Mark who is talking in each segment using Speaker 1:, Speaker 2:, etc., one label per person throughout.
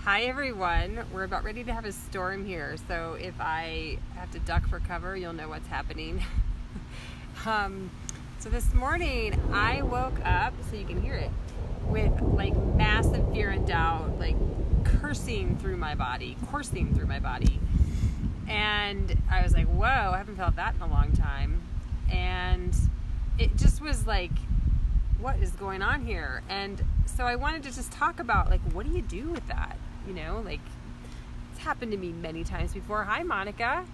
Speaker 1: Hi everyone, we're about ready to have a storm here, so if I have to duck for cover, you'll know what's happening. So this morning I woke up, so you can hear it, with like massive fear and doubt, like coursing through my body. And I was like, whoa, I haven't felt that in a long time. And it just was like, what is going on here? And so I wanted to just talk about, like, what do you do with that? You know, like, it's happened to me many times before. Hi, Monica.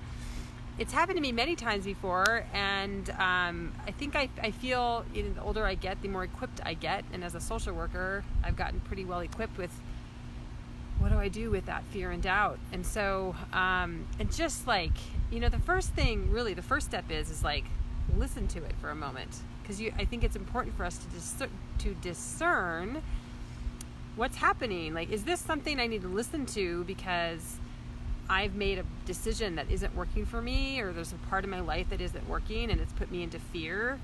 Speaker 1: It's happened to me many times before, and I think I feel, you know, the older I get, the more equipped I get. And as a social worker, I've gotten pretty well equipped with what do I do with that fear and doubt. And so, and just like, you know, the first step is like, listen to it for a moment, because I think it's important for us to discern what's happening. Like, is this something I need to listen to because I've made a decision that isn't working for me, or there's a part of my life that isn't working and it's put me into fear?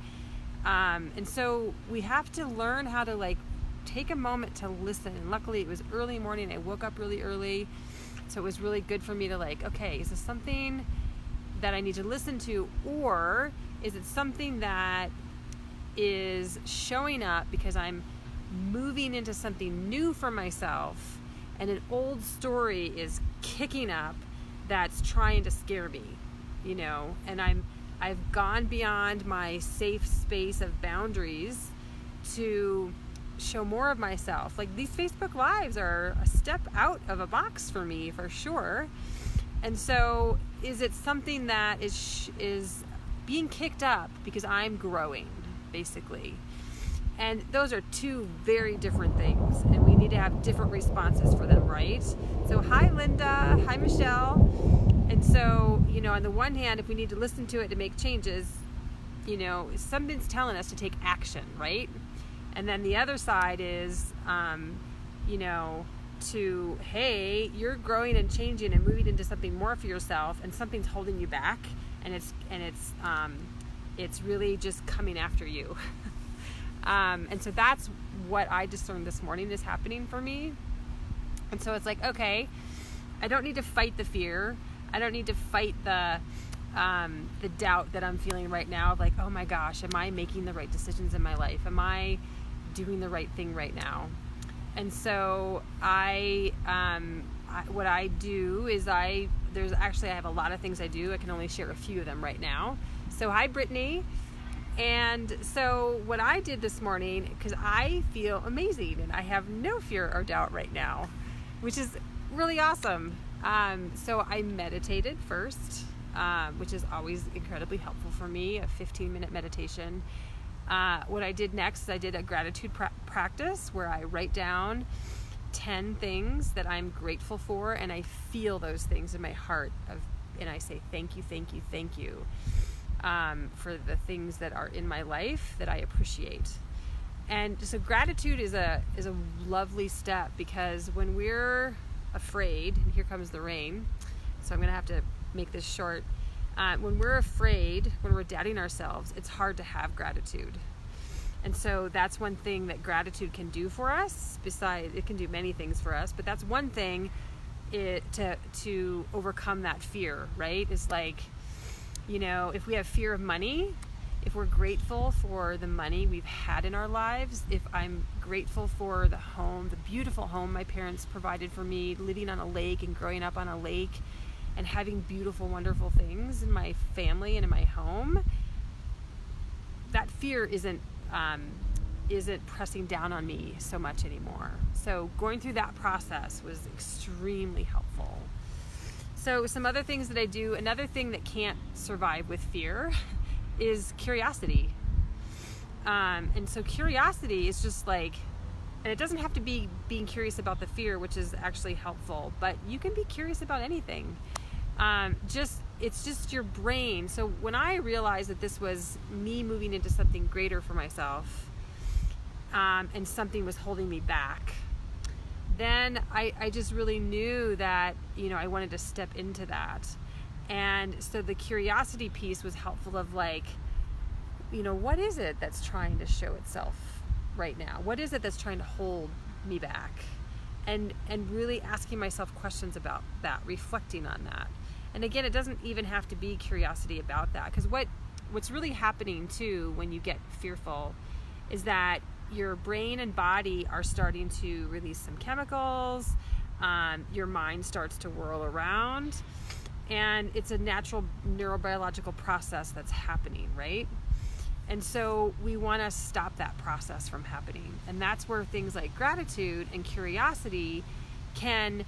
Speaker 1: And so we have to learn how to like take a moment to listen. And luckily it was early morning. I woke up really early. So it was really good for me to like, okay, is this something that I need to listen to, or is it something that is showing up because I'm moving into something new for myself and an old story is kicking up that's trying to scare me, you know, and I've gone beyond my safe space of boundaries to show more of myself. Like, these Facebook Lives are a step out of a box for me, for sure. And so is it something that is being kicked up because I'm growing, basically? And those are two very different things, and we need to have different responses for them, right? So hi, Linda. Hi, Michelle. And so, you know, on the one hand, if we need to listen to it to make changes, you know, something's telling us to take action, right? And then the other side is, you know, hey, you're growing and changing and moving into something more for yourself, and something's holding you back, and it's really just coming after you. And so that's what I discerned this morning is happening for me. And so it's like, okay, I don't need to fight the fear. I don't need to fight the doubt that I'm feeling right now of like, oh my gosh, am I making the right decisions in my life? Am I doing the right thing right now? And so what I do is I have a lot of things I do. I can only share a few of them right now. So hi, Brittany. And so what I did this morning, because I feel amazing and I have no fear or doubt right now, which is really awesome. So I meditated first, which is always incredibly helpful for me, a 15-minute meditation. What I did next is I did a gratitude practice where I write down 10 things that I'm grateful for, and I feel those things in my heart and I say, thank you, thank you, thank you. For the things that are in my life that I appreciate. And so gratitude is a lovely step, because when we're afraid, and here comes the rain, so I'm going to have to make this short. When we're afraid, when we're doubting ourselves, it's hard to have gratitude. And so that's one thing that gratitude can do for us. Besides, it can do many things for us, but that's one thing to overcome that fear, right? It's like, you know, if we have fear of money, if we're grateful for the money we've had in our lives, if I'm grateful for the home, the beautiful home my parents provided for me, living on a lake and growing up on a lake and having beautiful, wonderful things in my family and in my home, that fear isn't pressing down on me so much anymore. So going through that process was extremely helpful. So some other things that I do, another thing that can't survive with fear is curiosity. And so curiosity is just like, and it doesn't have to be being curious about the fear, which is actually helpful, but you can be curious about anything. It's just your brain. So when I realized that this was me moving into something greater for myself, and something was holding me back, then I just really knew that, you know, I wanted to step into that. And so the curiosity piece was helpful of like, you know, what is it that's trying to show itself right now? What is it that's trying to hold me back? and really asking myself questions about that, reflecting on that. And again, it doesn't even have to be curiosity about that, because what's really happening too when you get fearful is that your brain and body are starting to release some chemicals, your mind starts to whirl around, and it's a natural neurobiological process that's happening, right? And so we want to stop that process from happening. And that's where things like gratitude and curiosity can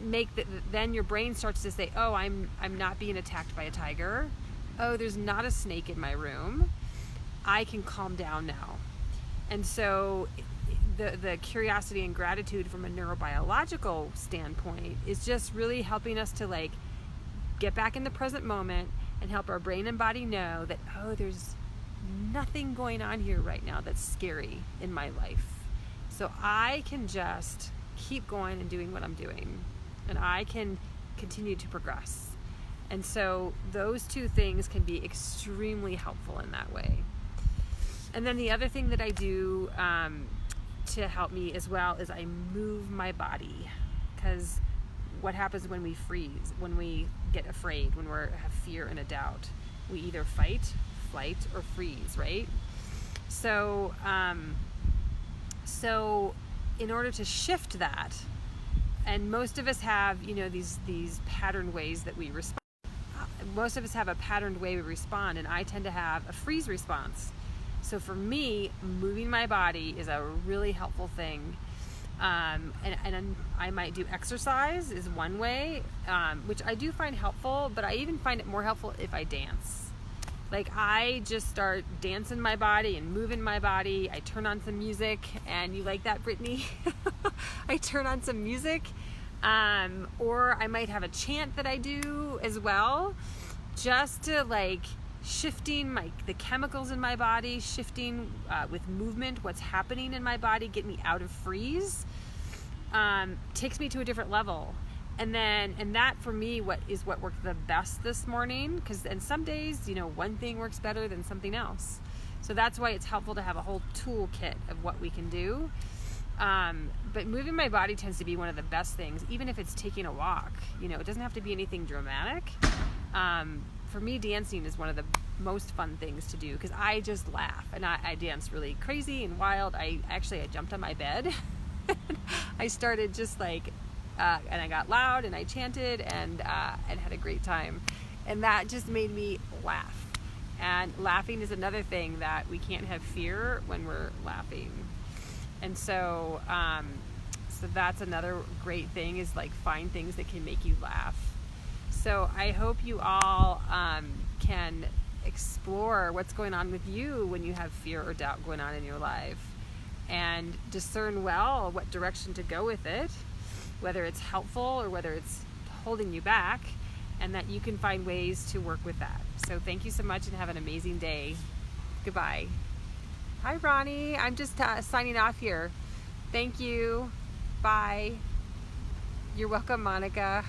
Speaker 1: make then your brain starts to say, oh, I'm not being attacked by a tiger. Oh, there's not a snake in my room. I can calm down now. And so the curiosity and gratitude from a neurobiological standpoint is just really helping us to like get back in the present moment and help our brain and body know that, oh, there's nothing going on here right now that's scary in my life. So I can just keep going and doing what I'm doing, and I can continue to progress. And so those two things can be extremely helpful in that way. And then the other thing that I do to help me as well is I move my body, because what happens when we freeze, when we get afraid, when we have fear and a doubt? We either fight, flight, or freeze, right? So in order to shift that, and most of us have, these patterned ways that we respond. Most of us have a patterned way we respond, and I tend to have a freeze response. So for me, moving my body is a really helpful thing. And I might do exercise is one way, which I do find helpful, but I even find it more helpful if I dance. Like I just start dancing my body and moving my body. I turn on some music, and you like that, Brittany? I turn on some music, or I might have a chant that I do as well, just to like shifting the chemicals in my body, shifting with movement, what's happening in my body, get me out of freeze, takes me to a different level. And that for me, what worked the best this morning, and some days, one thing works better than something else. So that's why it's helpful to have a whole toolkit of what we can do. But moving my body tends to be one of the best things, even if it's taking a walk. It doesn't have to be anything dramatic. For me, dancing is one of the most fun things to do, because I just laugh, and I dance really crazy and wild. I jumped on my bed. I started just like, and I got loud and I chanted and had a great time. And that just made me laugh. And laughing is another thing that we can't have fear when we're laughing. And so, so that's another great thing, is like find things that can make you laugh. So I hope you all can explore what's going on with you when you have fear or doubt going on in your life, and discern well what direction to go with it, whether it's helpful or whether it's holding you back, and that you can find ways to work with that. So thank you so much, and have an amazing day. Goodbye. Hi, Ronnie. I'm just signing off here. Thank you. Bye. You're welcome, Monica.